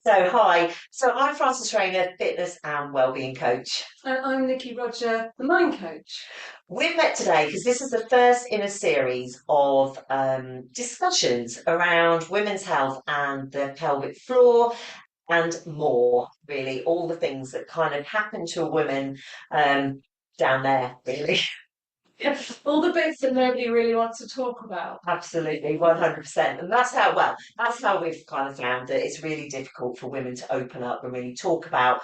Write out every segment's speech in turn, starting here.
Hi. So I'm Frances Rayner, fitness and wellbeing coach. And I'm Nicky Roger, the mind coach. We've met today because this is the first in a series of discussions around women's health and the pelvic floor and more, really, all the things that kind of happen to a woman um, down there, really. All the bits that nobody really wants to talk about. Absolutely, 100%. And that's how we've kind of found that it's really difficult for women to open up and really talk about,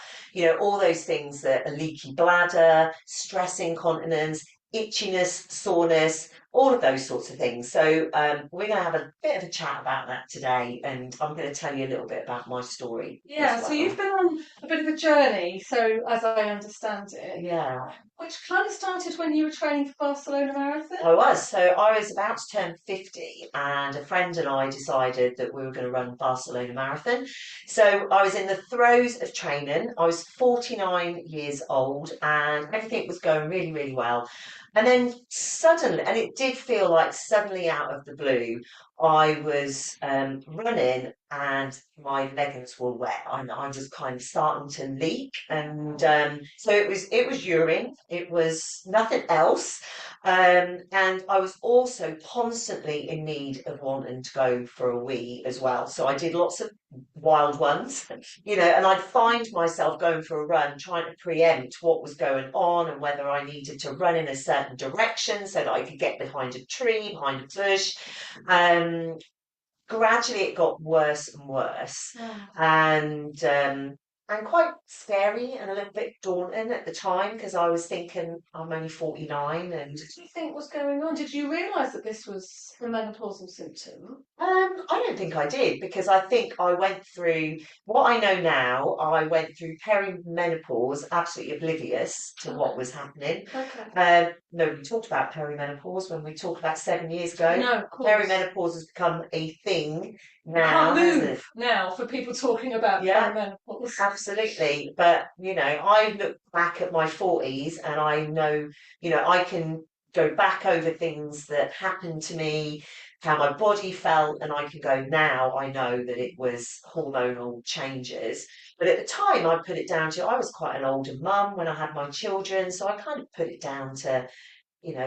all those things that a leaky bladder, stress incontinence, itchiness, soreness, all of those sorts of things. So we're going to have a bit of a chat about that today, and I'm going to tell you a little bit about my story as Yeah, so you've well. been on a bit of a journey, so as I understand it, Yeah. which kind of started when you were training for Barcelona Marathon. I was. So I was about to turn 50, and a friend and I decided that we were going to run Barcelona Marathon. So I was in the throes of training. I was 49 years old, and everything was going really, really well. And then suddenly, and it did feel like suddenly out of the blue, I was running and my leggings were wet. I was kind of starting to leak, and so it was urine. It was nothing else. And I was also constantly in need of wanting to go for a wee as well. So I did lots of wild ones, and I'd find myself going for a run, trying to preempt what was going on and whether I needed to run in a certain direction so that I could get behind a tree, behind a bush. Um, Gradually it got worse and worse, Oh. and quite scary and a little bit daunting at the time because I was thinking I'm only 49 and What did you think was going on? Did you realise that this was a menopausal symptom? I don't think I did because I think I went through what I know now. I went through perimenopause, absolutely oblivious to what Okay, was happening. okay. Nobody talked about perimenopause when we talked about 7 years ago. No, of course. Perimenopause has become a thing I can't now, hasn't move it? now for people talking about Yeah, perimenopause. absolutely. But, I look back at my 40s and I know, I can go back over things that happened to me, how my body felt, and I can go now, I know that it was hormonal changes. But at the time, I put it down to I was quite an older mum when I had my children, so I kind of put it down to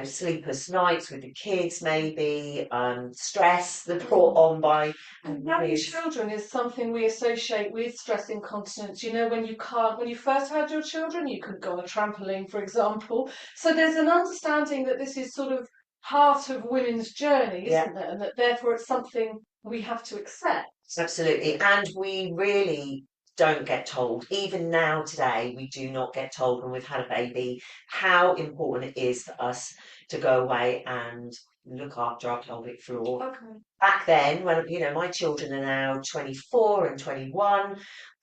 sleepless nights with the kids, maybe stress that brought on by And having kids. children is something we associate with stress incontinence. You know, when you first had your children, you couldn't go on a trampoline, for example. So there's an understanding that this is sort of part of women's journey, Yeah. isn't there? And that therefore it's something we have to accept. Absolutely. And we really don't get told, even now today, we do not get told when we've had a baby how important it is for us to go away and look after our pelvic floor. Okay. Back then, when, my children are now 24 and 21,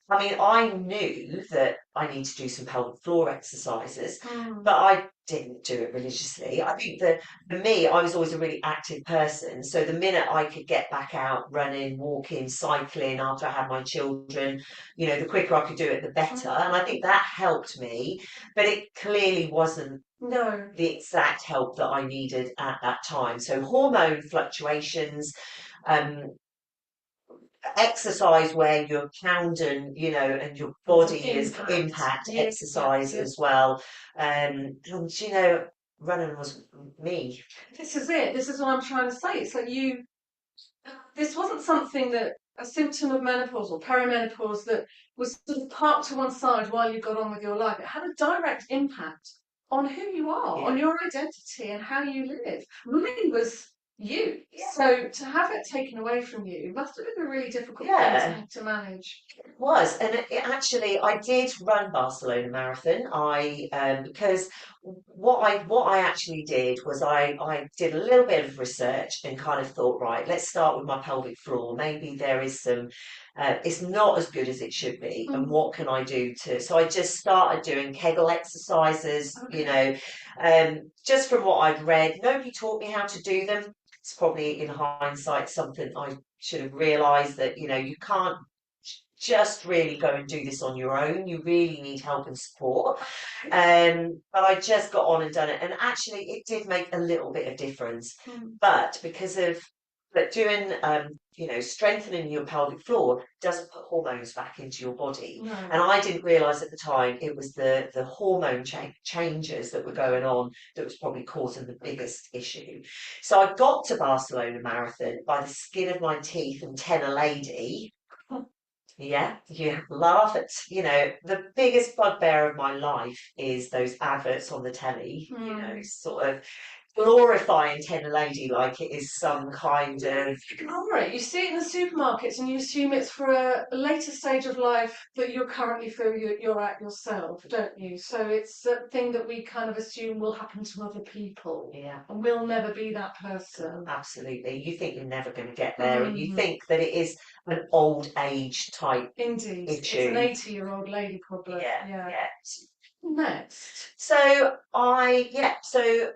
I mean, I knew that I need to do some pelvic floor exercises, Mm. but I didn't do it religiously. I think that for me, I was always a really active person. So the minute I could get back out running, walking, cycling after I had my children, the quicker I could do it, the better. And I think that helped me, but it clearly wasn't No. the exact help that I needed at that time. So hormone fluctuations, um, exercise where you're pounding, and your It's an body is impact. impact Yeah, yeah, exercise yeah. as well. And running was me. This is it. This is what I'm trying to say. It's like this wasn't something that a symptom of menopause or perimenopause that was sort of parked to one side while you got on with your life. It had a direct impact on who you are, on Yeah. your identity and how you live. Mine was you. Yeah. So to have it taken away from you must have been a really difficult thing to Yeah. have to manage. Was, and it actually, I did run Barcelona Marathon. I because what I actually did was I did a little bit of research and kind of thought, right, let's start with my pelvic floor. Maybe there is some, it's not as good as it should be, and Mm, what can I do to? So I just started doing Kegel exercises. okay. Just from what I'd read. Nobody taught me how to do them. It's probably in hindsight something I should have realised that you can't just really go and do this on your own. You really need help and support. But I just got on and done it, and actually, it did make a little bit of difference. Mm, But because of but doing strengthening your pelvic floor doesn't put hormones back into your body. No. And I didn't realise at the time it was the hormone changes that were going on that was probably causing the biggest issue. So I got to Barcelona Marathon by the skin of my teeth and 10 a lady. Yeah, you laugh at, the biggest bugbear of my life is those adverts on the telly, sort of glorifying 10 a lady like it is some kind of. Ignore it. You see it in the supermarkets and you assume it's for a later stage of life that you currently feel you're at yourself, don't you? So it's a thing that we kind of assume will happen to other people. Yeah. And we'll never be that person. Absolutely. You think you're never going to get there, and you think that it is an old age type Indeed. issue. It's an 80-year-old lady problem. Yeah. Next. So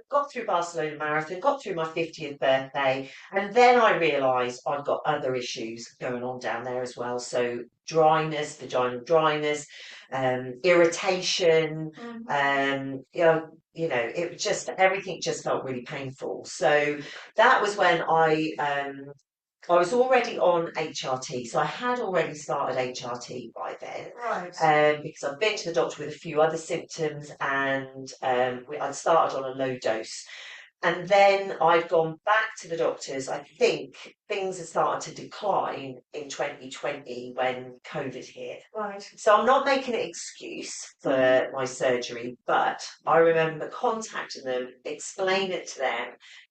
got through Barcelona Marathon, got through my 50th birthday, and then I realised I've got other issues going on down there as well. So dryness, vaginal dryness, irritation, it just everything just felt really painful. So that was when I was already on HRT, so I had already started HRT by then. Right. Because I've been to the doctor with a few other symptoms, and I'd started on a low dose. And then I've gone back to the doctors. I think things had started to decline in 2020 when COVID hit. Right. So I'm not making an excuse for my surgery, but I remember contacting them, explaining it to them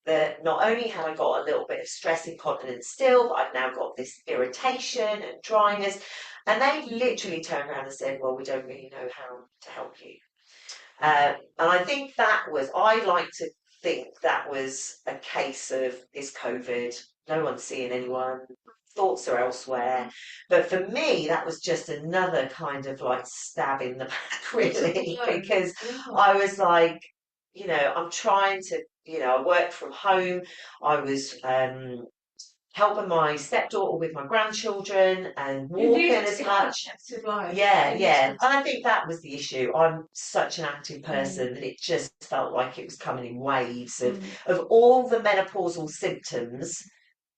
that not only had I got a little bit of stress incontinence still, but I've now got this irritation and dryness. And they literally turned around and said, well, we don't really know how to help you. And I think I like to think that was a case of this COVID, no one's seeing anyone, thoughts are elsewhere. But for me, that was just another kind of like stab in the back, really, because I was like, I'm trying to, I worked from home. I was helping my stepdaughter with my grandchildren and walking as much. Yeah. And I think that was the issue. I'm such an active person that it just felt like it was coming in waves of all the menopausal symptoms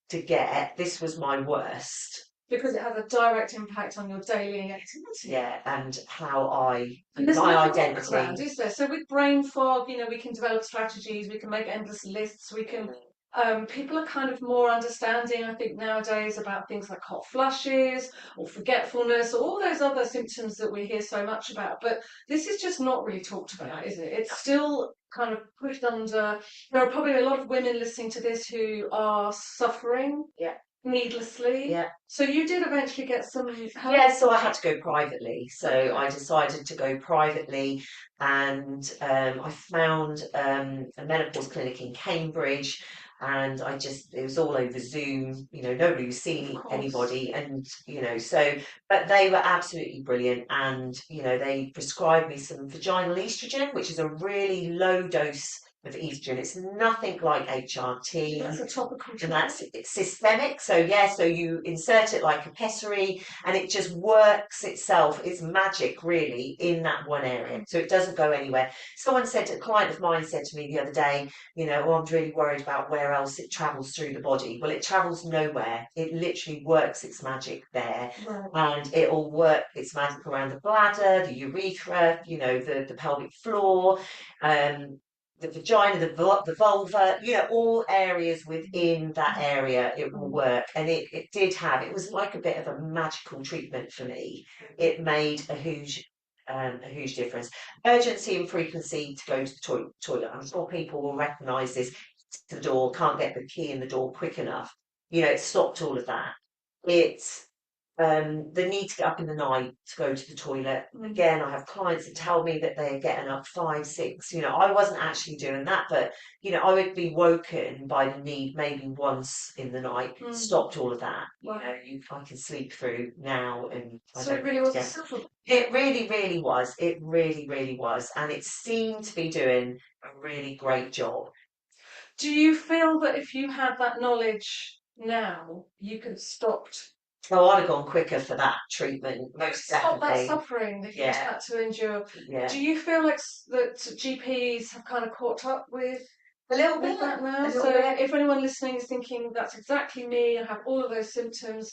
to get. This was my worst. Because it has a direct impact on your daily activity. Yeah, and my identity. Around, is there? So with brain fog, we can develop strategies, we can make endless lists, we can people are kind of more understanding, I think, nowadays about things like hot flushes or forgetfulness or all those other symptoms that we hear so much about. But this is just not really talked about, is it? It's still kind of pushed under. There are probably a lot of women listening to this who are suffering needlessly. Yeah. So you did eventually get some help? Yeah, so I had to go privately. So I decided to go privately, and I found a menopause clinic in Cambridge, and it was all over Zoom. Nobody was seeing anybody, and but they were absolutely brilliant, and they prescribed me some vaginal estrogen, which is a really low dose of estrogen. It's nothing like HRT. That's a topical and it's systemic. So so you insert it like a pessary, and it just works itself. It's magic, really, in that one area. So it doesn't go anywhere. A client of mine said to me the other day, I'm really worried about where else it travels through the body. Well, it travels nowhere. It literally works its magic there, and it'll work its magic around the bladder, the urethra, the pelvic floor. The vagina, the vulva, all areas within that area, it will work. And it was like a bit of a magical treatment for me. It made a huge difference. Urgency and frequency to go to the toilet. I'm sure people will recognise this. To the door, can't get the key in the door quick enough. It stopped all of that. It's the need to get up in the night to go to the toilet. Again, I have clients that tell me that they're getting up 5, 6. I wasn't actually doing that, but I would be woken by the need maybe once in the night. Stopped all of that. I can sleep through now, and so it really was It really, really was. It really, really was, and it seemed to be doing a really great job. Do you feel that if you had that knowledge now, you could have stopped? Oh, I'd have gone quicker for that treatment, most Stop definitely. that suffering that you just had to endure. Yeah. Do you feel like that GPs have kind of caught up with A little with bit, that a now? little So bit. if anyone listening is thinking that's exactly me and have all of those symptoms,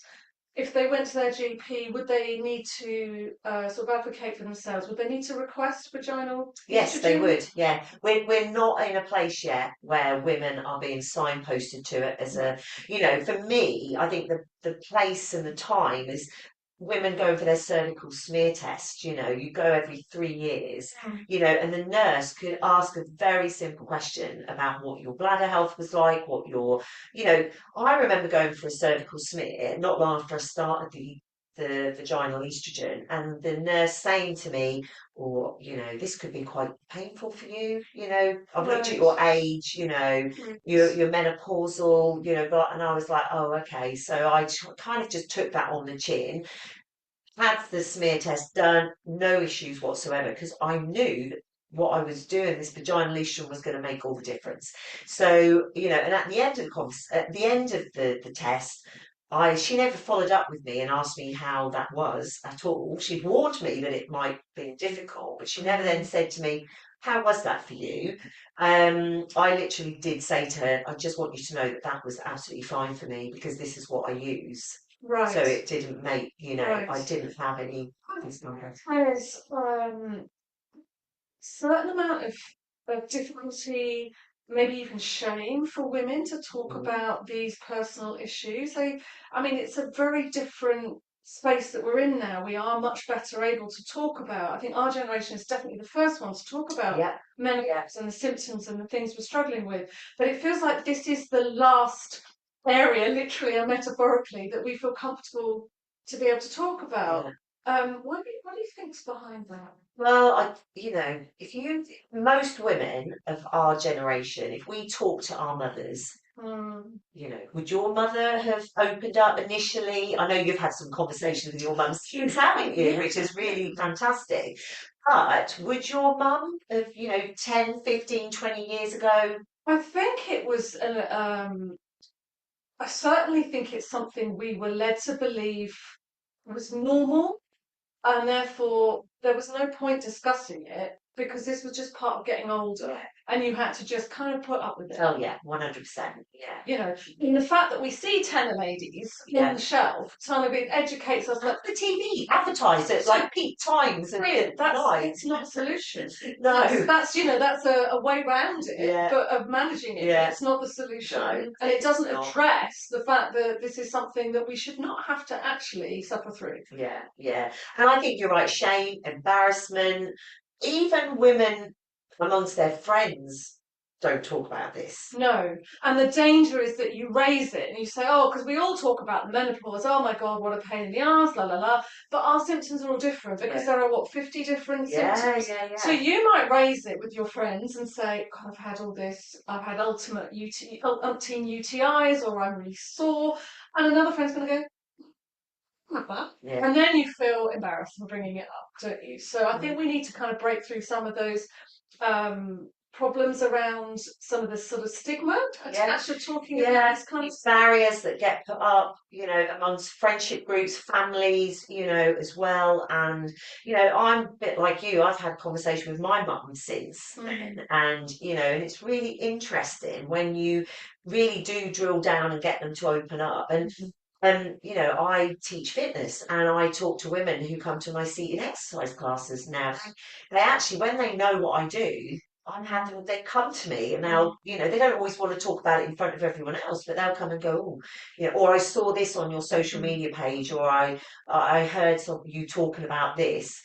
if they went to their GP, would they need to sort of advocate for themselves? Would they need to request vaginal Yes, they estrogen? would. Yeah, we're not in a place yet where women are being signposted to it as No. a, for me, I think the place and the time is women going for their cervical smear test. You go every 3 years. Mm. And the nurse could ask a very simple question about what your bladder health was like, what your, you know, I remember going for a cervical smear not long after I started the vaginal estrogen, and the nurse saying to me, or this could be quite painful for you. I've looked at Right. your age. You're, Right. you're menopausal. And I was like, oh, okay. So I kind of just took that on the chin, had the smear test done, no issues whatsoever, because I knew that what I was doing, this vaginal estrogen, was going to make all the difference. So, and at the end of the test, she never followed up with me and asked me how that was at all. She'd warned me that it might be difficult, but she never then Mm. said to me, how was that for you? I literally did say to her, I just want you to know that that was absolutely fine for me because this is what I use. So Right. it didn't make, Right. I didn't have any I discomfort. think there's certain amount of difficulty, maybe even shame for women to talk Mm. about these personal issues. I mean, it's a very different space that we're in now. We are much better able to talk about. I think our generation is definitely the first one to talk about Yeah, menopause and the symptoms and the things we're struggling with. But it feels like this is the last area, literally and metaphorically, that we feel comfortable to be able to talk about. yeah. What do you think's behind that? Well, most women of our generation, if we talk to our mothers, Hmm. would your mother have opened up initially? I know you've had some conversations with your mum since, haven't you? Yeah. Which is really fantastic. But would your mum of, 10, 15, 20 years ago? I think it was, I certainly think it's something we were led to believe was normal, and therefore there was no point discussing it because this was just part of getting older, and you had to just kind of put up with it. Oh yeah, 100%. Yeah. In the fact that we see tenor ladies on Yeah. the shelf, kind of it educates us that The TV advertised at like peak times and brilliant. That's night. it's not a solution. No. That's a way round it, Yeah. but of managing it. But Yeah. it's not the No, solution, and it it's doesn't not. address the fact that this is something that we should not have to actually suffer through. Yeah, yeah. And I think you're right. Shame, embarrassment, even women amongst their friends don't talk about this. No, and the danger is that you raise it and you say, "Oh, because we all talk about the menopause. Oh my God, what a pain in the ass, la la la." But our symptoms are all different because Yeah. there are what 50 different Yeah, symptoms. yeah, So yeah. you might raise it with your friends and say, "God, I've had all this. I've had umpteen UTIs, or I'm really sore," and another friend's going to go, "Have that," Yeah. and then you feel embarrassed for bringing it up, don't you? So I Mm. think we need to kind of break through some of those problems around some of the sort of stigma Yeah. attached to talking about Yeah, this kind of these stuff. barriers that get put up, amongst friendship groups, families, as well. And, I'm a bit like you. I've had conversation with my mum since then. Mm. And it's really interesting when you really do drill down and get them to open up. I teach fitness and I talk to women who come to my seated exercise classes now. They actually, when they know what I do, they come to me and Mm. they don't always want to talk about it in front of everyone else, but they'll come and go, oh, or I saw this on your social Mm. media page, or I heard you talking about this.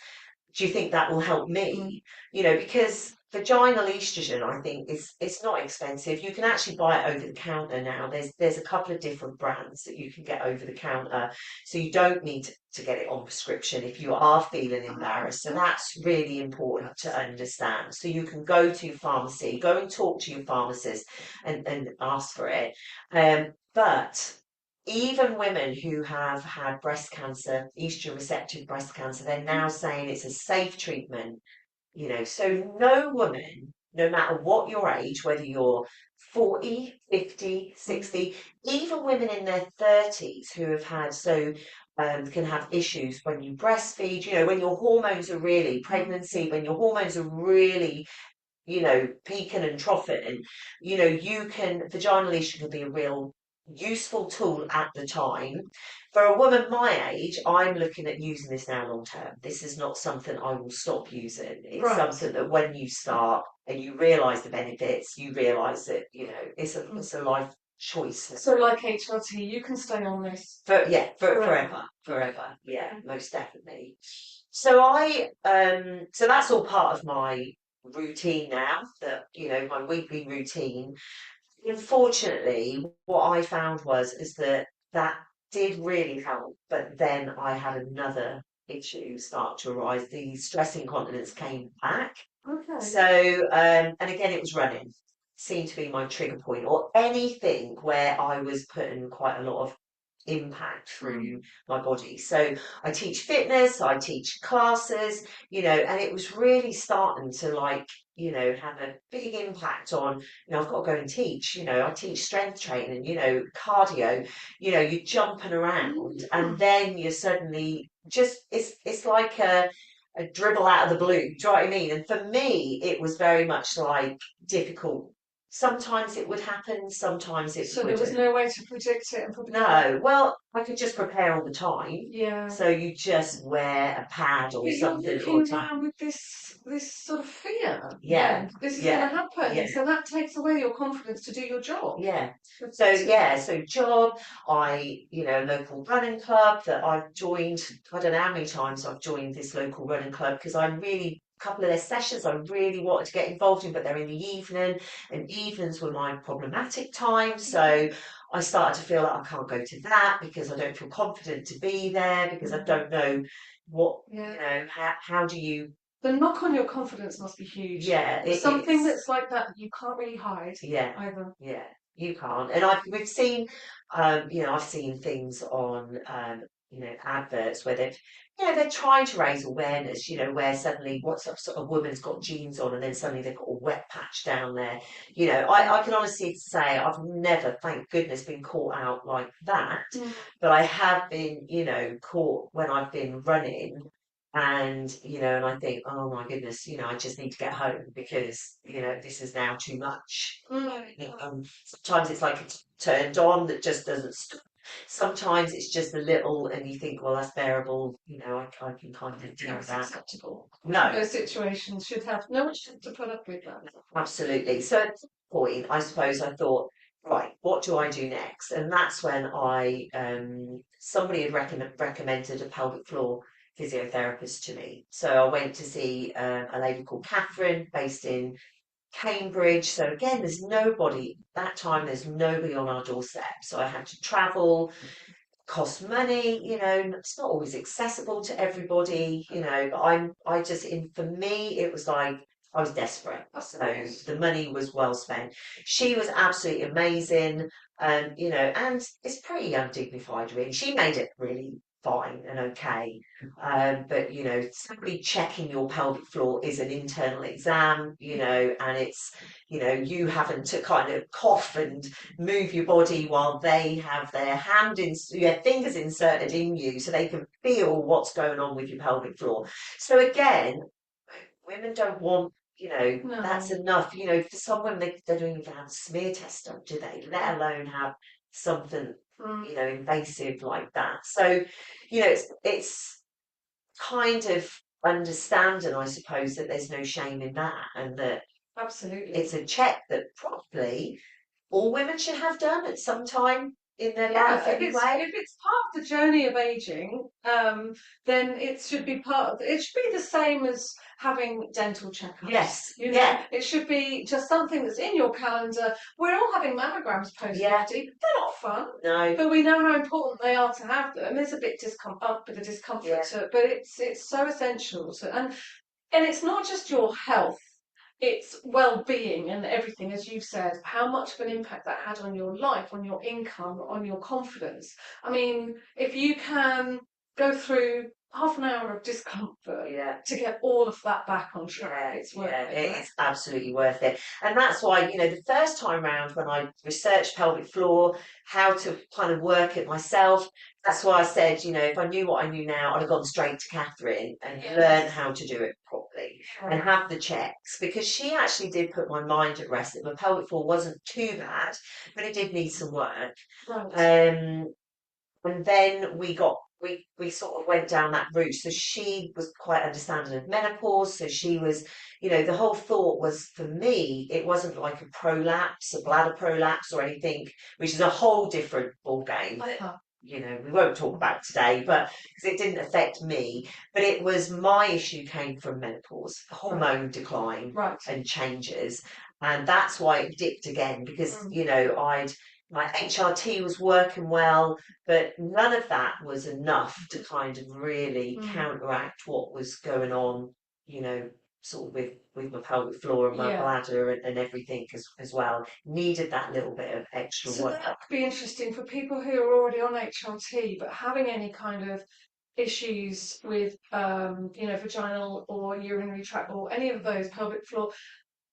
Do you think that will help Mm. me? Because vaginal estrogen, I think, is it's not expensive. You can actually buy it over the counter now. There's a couple of different brands that you can get over the counter, so you don't need to get it on prescription if you are feeling embarrassed. So that's really important to understand. So you can go to your pharmacy, go and talk to your pharmacist, and ask for it. But even women who have had breast cancer, estrogen receptive breast cancer, they're now saying it's a safe treatment. So no woman, no matter what your age, whether you're 40, 50, Mm. 60, even women in their 30s who have had can have issues when you breastfeed, when your hormones are really Mm. pregnancy, when your hormones are really peaking and troughing, vaginal lesion can be a real useful tool at the time. For a woman my age, I'm looking at using this now long term. This is not something I will stop using. It's Right. something that when you start and you realise the benefits, you realise that, it's a life choice. So like HRT, you can stay on this Forever. Yeah, most definitely. So that's all part of my routine now, that, my weekly routine. Unfortunately, what I found is that did really help, but then I had another issue start to arise. The stress incontinence came back. Okay. So, and again, it was running, seemed to be my trigger point, or anything where I was putting quite a lot of impact through my body. So I teach fitness, I teach classes, and it was really starting to have a big impact on, I've got to go and teach, I teach strength training, cardio, you're jumping around and then you're suddenly it's like a dribble out of the blue. Do you know what I mean? And for me, it was very much like difficult. Sometimes it would happen, sometimes it So there was wouldn't. no way to predict it and prepare. No, well, I could just prepare all the time. Yeah. So you just wear a pad or But you're something or walking around with this sort of fear. yeah, Then this is going to yeah, happen, yeah. so that takes away your confidence to do your job. Yeah. So Effectively. yeah, so job, local running club that I've joined. I don't know how many times I've joined this local running club because I really a couple of their sessions I really wanted to get involved in, but they're in the evening, and evenings were my problematic time. So I started to feel like I can't go to that because I don't feel confident to be there because I don't know what Yeah. how do you The knock on your confidence must be huge. yeah Something it's that's like that you can't really hide yeah, either. yeah, you can't. And we've seen, I've seen things on, adverts where they're trying to raise awareness, where suddenly what's up, sort of woman's got jeans on and then suddenly they've got a wet patch down there. I can honestly say I've never, thank goodness, been caught out like that, but I have been, caught when I've been running and I think, oh my goodness, I just need to get home because, this is now too much. Sometimes it's like it's turned on that just doesn't stop. Sometimes it's just a little, and you think, well, that's bearable. I can kind of deal with That's that. acceptable. No, Those situations should have no one should have to put up with that. absolutely. So at that point, I suppose I thought, right, what do I do next? And that's when somebody had recommended a pelvic floor physiotherapist to me. So I went to see a lady called Catherine, based in Cambridge. So again, that time, there's nobody on our doorstep. So I had to travel, cost money, it's not always accessible to everybody, but for me, it was like I was desperate. So the money was well spent. She was absolutely amazing, and it's pretty undignified, really. She made it really fine and okay. But simply checking your pelvic floor is an internal exam, and it's, you having to kind of cough and move your body while they have their fingers inserted in you so they can feel what's going on with your pelvic floor. So again, women don't want, that's No. enough. For some women, they don't even have a smear test done, do they? Let alone have something, invasive like that. So, it's kind of understanding, I suppose, that there's no shame in that and that Absolutely. it's a check that probably all women should have done at some time in their life Yeah, anyway. if it's part of the journey of aging, then it should be it should be the same as having dental checkups. Yes, yeah, It should be just something that's in your calendar. We're all having mammograms post yeah, 50. They're not fun, no, but we know how important they are to have them. There's a bit of discomfort yeah, to it, but it's so essential to, and it's not just your health, it's well-being and everything, as you've said, how much of an impact that had on your life, on your income, on your confidence. I mean, if you can go through half an hour of discomfort yeah. to get all of that back on track, Yeah, it's worth yeah, it, right? it's absolutely worth it. And that's why, the first time round when I researched pelvic floor, how to kind of work it myself, that's why I said, if I knew what I knew now, I'd have gone straight to Catherine and learn Yes. how to do it properly and Right. have the checks, because she actually did put my mind at rest that my pelvic floor wasn't too bad, but it did need some work. Right. Um, and then we sort of went down that route. So she was quite understanding of menopause. So she was, the whole thought was, for me, it wasn't like a prolapse, a bladder prolapse or anything, which is a whole different ball game that, Uh-huh. we won't talk about today, but because it didn't affect me. But it was, my issue came from menopause, Right. hormone decline Right. and changes. And that's why it dipped again, because, Mm. my HRT was working well, but none of that was enough to kind of really Mm. counteract what was going on, you know, sort of with my pelvic floor and my Yeah. bladder and everything as well. Needed that little bit of extra So work. that could be interesting for people who are already on HRT but having any kind of issues with, vaginal or urinary tract or any of those pelvic floor.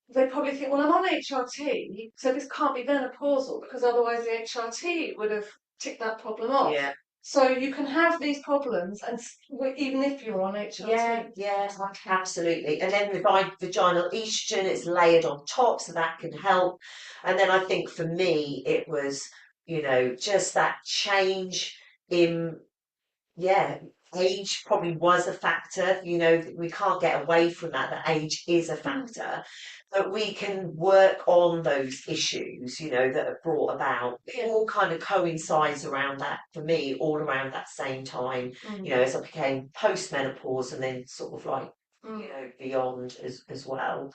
They probably think, well, I'm on HRT, so this can't be menopausal because otherwise the HRT would have ticked that problem off. Yeah. So you can have these problems, and even if you're on Yeah, HRT. yeah, absolutely. And then the vaginal estrogen is layered on top, so that can help. And then I think for me, it was, just that change in, yeah, age probably was a factor. We can't get away from that age is a Mm, factor. But we can work on those issues, that are brought about. It yeah. all kind of coincides around that, for me, all around that same time, Mm, as I became post-menopause and then sort of like, mm. beyond as well.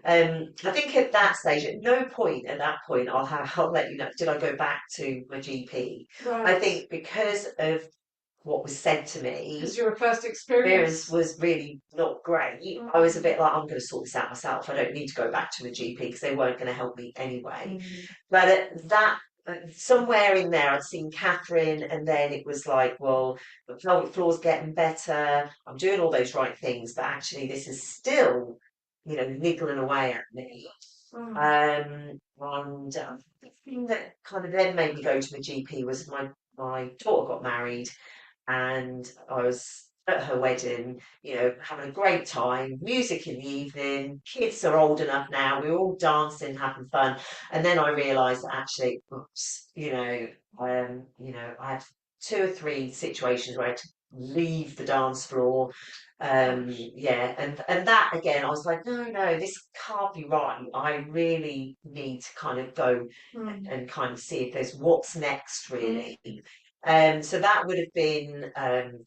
I think at that stage, at no point at that point, I'll let you know, did I go back to my GP. I Right. think because of what was said to Because me, your first experience experience. was really not great. I was a Mm, bit like, I'm going to sort this out myself. I don't need to go back to my GP because they weren't going to help me anyway. mm, But somewhere in there, I'd seen Catherine, and then it was like, well, the pelvic floor's getting better. I'm doing all those right things, but actually, this is still, niggling away at me. mm. And the thing that kind of then made me go to the GP was my daughter got married, and I was at her wedding, having a great time, music in the evening, kids are old enough now, we were all dancing, having fun. And then I realised that actually, oops, I had two or three situations where I had to leave the dance floor. Gosh. Yeah, and that again, I was like, no, no, this can't be right. I really need to kind of go Mm, and kind of see if there's what's next, mm. really. So that would have been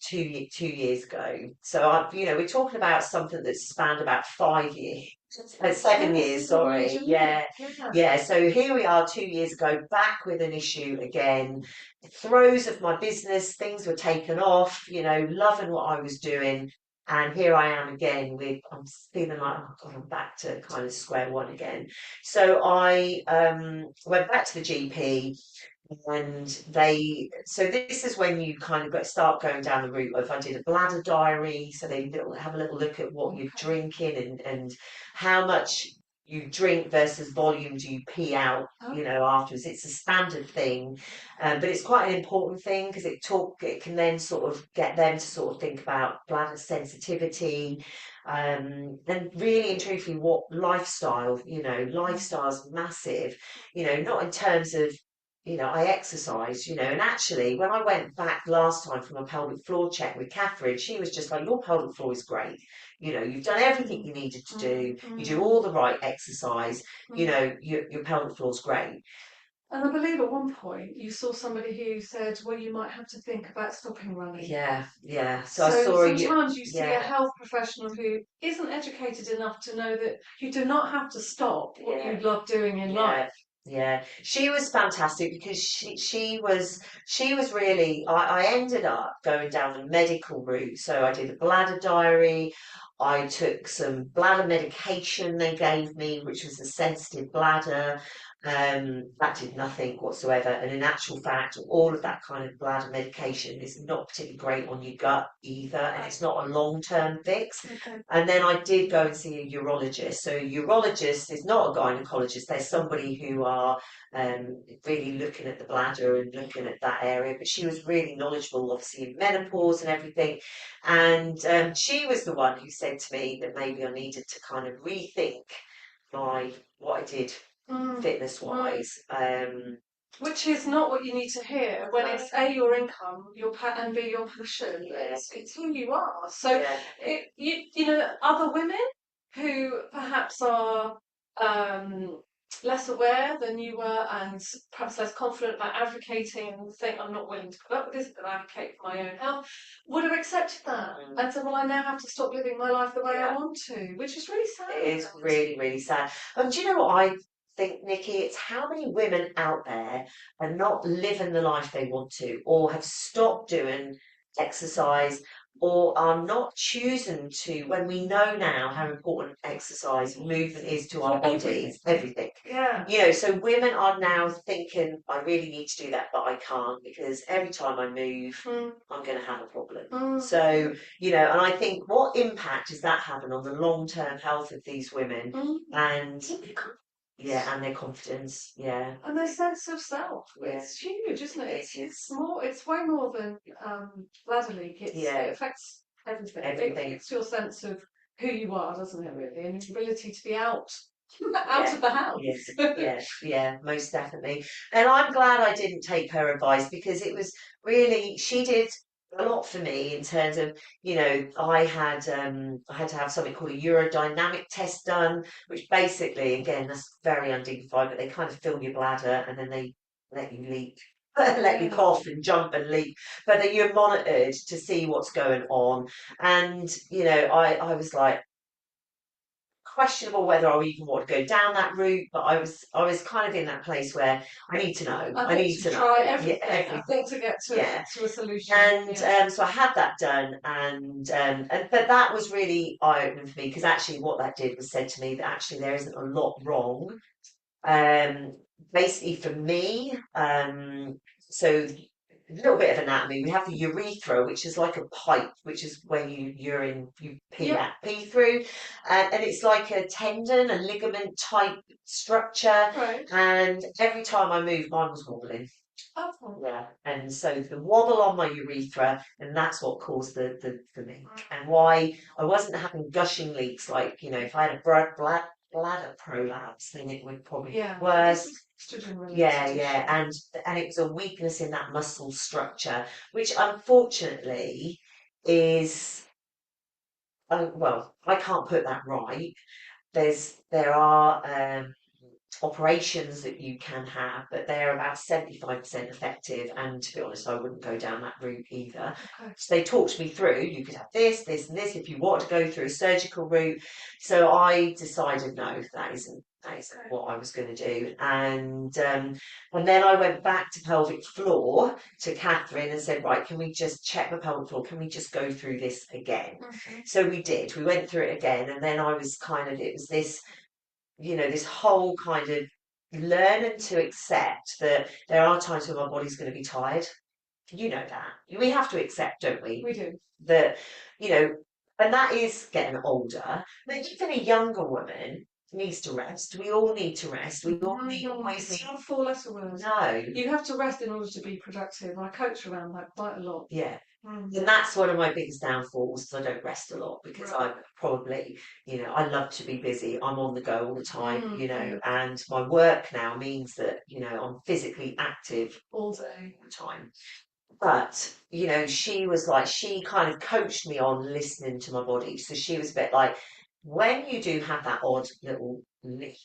2 years ago. So we're talking about something that's spanned about 5 years, 7 years, Yes, a long sorry. journey. Yeah, Yeah. yeah. So here we are 2 years ago, back with an issue again. The throes of my business, things were taken off, loving what I was doing. And here I am again I'm feeling like, oh God, I'm back to kind of square one again. So I went back to the GP, and so this is when you kind of start going down the route of, I did a bladder diary, so they have a little look at what you're Okay. drinking and how much you drink versus volume do you pee out, Okay. afterwards. It's a standard thing, but it's quite an important thing because it can then sort of get them to sort of think about bladder sensitivity, and really and truthfully what lifestyle, Mm, lifestyle's massive, not in terms of, I exercise, and actually, when I went back last time from a pelvic floor check with Catherine, she was just like, your pelvic floor is great. You've done everything mm, you needed to mm, do. You do mm, all the right exercise. mm. Your pelvic floor's great. And I believe at one point you saw somebody who said, well, you might have to think about stopping running. Yeah, yeah. So I So saw you. sometimes you see a Yeah, health professional who isn't educated enough to know that you do not have to stop what you yeah. love doing in life. Yeah, yeah. She was fantastic because she was really. I ended up going down the medical route. So I did a bladder diary. I took some bladder medication they gave me, which was a sensitive bladder. That did nothing whatsoever. And in actual fact, all of that kind of bladder medication is not particularly great on your gut either, and it's not a long-term fix. Okay. And then I did go and see a urologist. So a urologist is not a gynecologist. They're somebody who are really looking at the bladder and looking at that area. But she was really knowledgeable, obviously, in menopause and everything. And she was the one who said to me that maybe I needed to kind of rethink what I did fitness wise. Which is not what you need to hear when it's A, your income, and B, your passion. Yeah. It's who you are. So Yeah. you know, other women who perhaps are less aware than you were and perhaps less confident about advocating and think, I'm not willing to put up with this, but I advocate for my own health, would have accepted that and said, well, I now have to stop living my life the way I want to, which is really sad. It is really, really sad. Do you know what I think, Nikki? It's how many women out there are not living the life they want to, or have stopped doing exercise, or are not choosing to, when we know now how important exercise movement is to our bodies, everything. Yeah. You know, so women are now thinking, I really need to do that, but I can't because every time I move, I'm going to have a problem. So, you know, and I think what impact is that having on the long-term health of these women and yeah, and their confidence, yeah, and their sense of self. Yeah. It's huge, isn't it? It's more. It's way more than bladder leak. It affects everything. Everything. It's your sense of who you are, doesn't it? Really, and your ability to be out of the house. Yeah, most definitely. And I'm glad I didn't take her advice because it was really, she did a lot for me in terms of, you know, I had to have something called a urodynamic test done, which basically, again, that's very undignified, but they kind of fill your bladder and then they let you leak. Let you cough and jump and leak, but then you're monitored to see what's going on. And you know, I was like, questionable whether I even want to go down that route, but I was kind of in that place where I need to know. I need to try know. everything. Yeah, everything. I think to get to a solution. And so I had that done, and but that was really eye opening for me because actually what that did was said to me that actually there isn't a lot wrong. Um, Basically for me, so a little bit of anatomy. We have the urethra, which is like a pipe, which is where you pee through, and it's like a tendon, a ligament type structure. Right. And every time I moved, mine was wobbling. Oh. Yeah, and so the wobble on my urethra, and that's what caused the leak, and why I wasn't having gushing leaks. Like you know, if I had a bladder prolapse, then it would probably be worse. Yeah, and it was a weakness in that muscle structure, which unfortunately is well, I can't put that right. There are operations that you can have, but they're about 75% effective. And to be honest, I wouldn't go down that route either. Okay. So they talked me through, you could have this, this, and this if you want to go through a surgical route. So I decided no, that isn't what I was going to do. And then I went back to pelvic floor to Catherine and said, right, can we just check the pelvic floor? Can we just go through this again? So we did. We went through it again, and then I was it was this, you know, this whole kind of learning to accept that there are times when my body's going to be tired. You know that. We have to accept, don't we? We do. That, you know, and that is getting older. But even a younger woman needs to rest. We all need to rest. We all always need. Not four letter words. No. You have to rest in order to be productive. I coach around that quite a lot. Yeah. And that's one of my biggest downfalls. I don't rest a lot because I'm probably, you know, I love to be busy. I'm on the go all the time, you know, and my work now means that, you know, I'm physically active all day, all the time. But, you know, she was like, she kind of coached me on listening to my body. So she was a bit like, when you do have that odd little leak,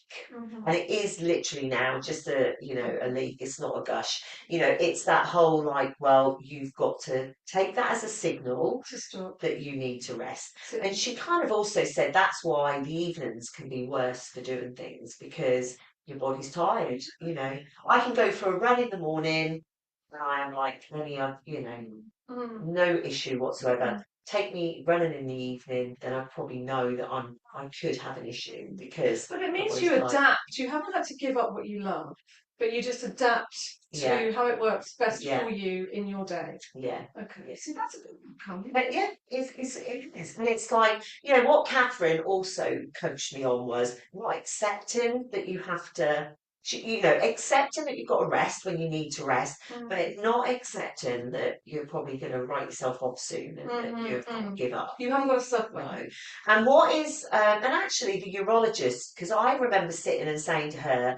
and it is literally now just a, you know, a leak, it's not a gush, you know, it's that whole like, well, you've got to take that as a signal that you need to rest. And she kind of also said that's why the evenings can be worse for doing things because your body's tired, you know. I can go for a run in the morning and I am like you know, no issue whatsoever. take me running in the evening, then I probably know that I could have an issue because But it my means body's you like, adapt. You haven't had to give up what you love, but you just adapt yeah, to how it works best yeah, for you in your day. yeah. Okay, see, that's a good outcome. But yeah, it is. And it's like, what Catherine also coached me on was not accepting that you have to, accepting that you've got to rest when you need to rest, Mm. but not accepting that you're probably going to write yourself off soon and that Mm-hmm, you've got to give up. You haven't got to suffer. No. And what is, and actually the urologist, because I remember sitting and saying to her,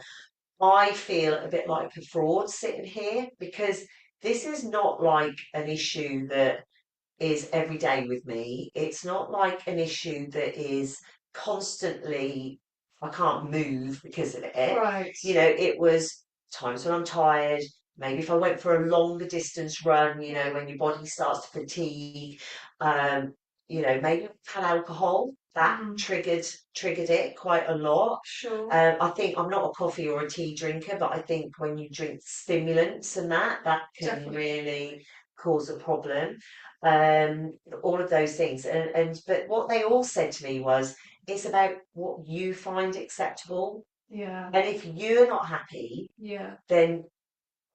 I feel a bit like a fraud sitting here because this is not like an issue that is every day with me. It's not like an issue that is constantly, I can't move because of it. Right. It was times when I'm tired. Maybe if I went for a longer distance run, when your body starts to fatigue, um, maybe I've had alcohol that Mm, triggered it quite a lot. sure. I think I'm not a coffee or a tea drinker, but I think when you drink stimulants and that can Definitely. really cause a problem. Um, all of those things. But what they all said to me was, it's about what you find acceptable. Yeah. And if you're not happy, Yeah. then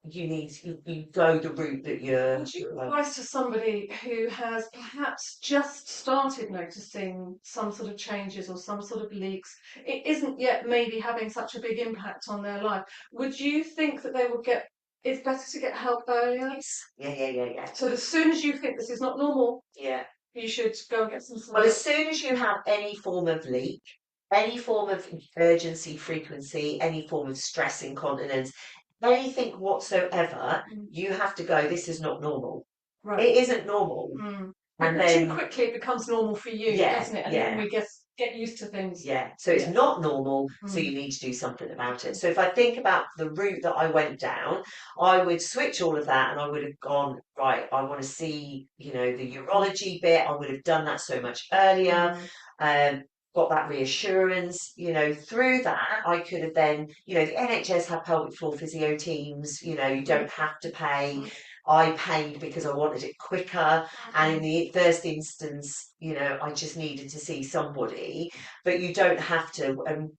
you go the route that Would you advise to somebody who has perhaps just started noticing some sort of changes or some sort of leaks? It isn't yet maybe having such a big impact on their life. Would you think that they would get, it's better to get help earlier? yes. Yeah. So as soon as you think this is not normal, Yeah. you should go and get some sort Well, of as soon as you have any form of leak, any form of urgency, frequency, any form of stress incontinence, anything whatsoever, Mm, you have to go, this is not normal. right. It isn't normal. Mm. And Because too then, quickly it becomes normal for you, yeah, doesn't it? And then yeah. we get used to things. Yeah, so it's Yeah. not normal, so Mm. you need to do something about it. So if I think about the route that I went down, I would switch all of that and I would have gone, right, I want to see, the urology bit. I would have done that so much earlier, Mm. um, got that reassurance, through that I could have then, the NHS have pelvic floor physio teams, you Mm. don't have to pay. I paid because I wanted it quicker. And in Mm. the first instance, I just needed to see somebody, but you don't have to. And,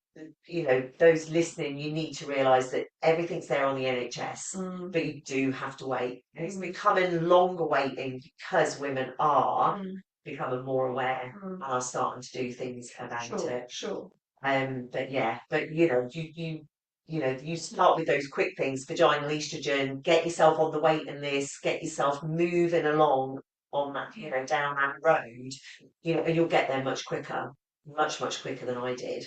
those listening, you need to realise that everything's there on the NHS, Mm. but you do have to wait. It's Mm. becoming longer waiting because women are Mm. becoming more aware and Mm. are starting to do things about Sure, it. sure. But yeah, but you start with those quick things, vaginal estrogen, get yourself on the waiting list, get yourself moving along on that, down that road, and you'll get there much quicker, much quicker than I did.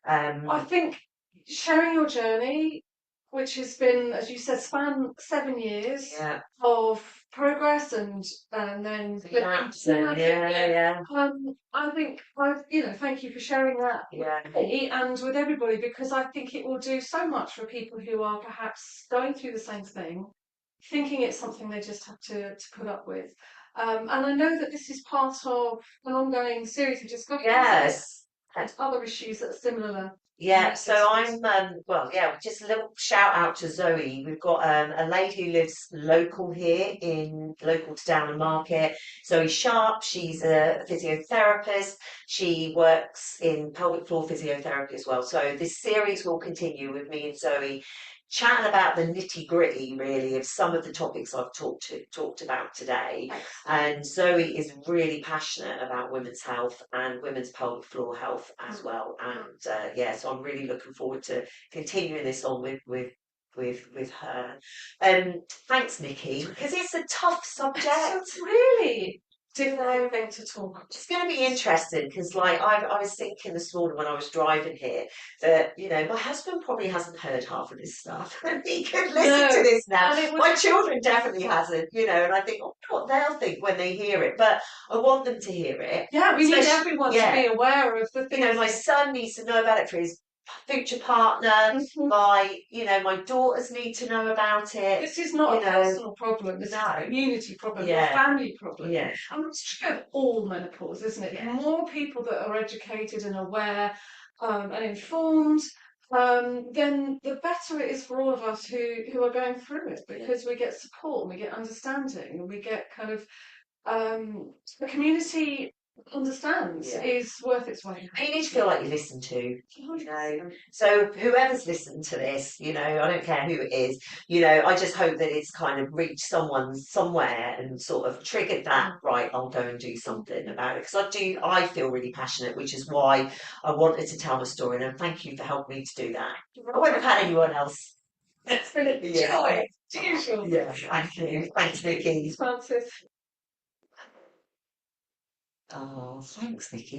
I Um, think sharing your journey, which has been, as you said, span 7 years yeah, of progress and then flipping. Jackson, yeah, I think thank you for sharing that with yeah, me and with everybody because I think it will do so much for people who are perhaps going through the same thing, thinking it's something they just have to put up with. And I know that this is part of an ongoing series of discussions about yes. other issues that are similar in Yeah, their so systems. just a little shout out to Zoe. We've got a lady who lives local to Downham Market. Zoe Sharp, she's a physiotherapist. She works in pelvic floor physiotherapy as well. So this series will continue with me and Zoe chatting about the nitty gritty, really, of some of the topics I've talked about today. And Zoe is really passionate about women's health and women's pelvic floor health as well. And yeah, so I'm really looking forward to continuing this on with her. Thanks, Nicky, because it's a tough subject. It's a really difficult thing to talk about. It's going to be interesting because, like, I was thinking this morning when I was driving here that my husband probably hasn't heard half of this stuff, and he could listen to No, this now. and it was My children definitely hasn't, and I think, oh, what they'll think when they hear it, but I want them to hear it. yeah, we need Especially, everyone to yeah, be aware of the things. my son needs to know about it for his future partner. Mhm. My daughters need to know about it. This is not a personal problem. This is a No, community problem, a yeah, family problem. yeah, And it's true of all menopause, isn't it? The yeah, more people that are educated and aware and informed, then the better it is for all of us who are going through it yeah. because we get support and we get understanding and we get kind of the community understands is worth its weight. And you need to feel like you're listened to, you know. So whoever's listened to this, you know, I don't care who it is, you know, I just hope that it's kind of reached someone somewhere and sort of triggered that, right, I'll go and do something about it. Because I feel really passionate, which is why I wanted to tell my story. And thank you for helping me to do that. I wouldn't have had anyone else. It's been a joy. Usual. Yeah, thank you. Thanks, Nicky. Frances. Oh, thanks, Nicky.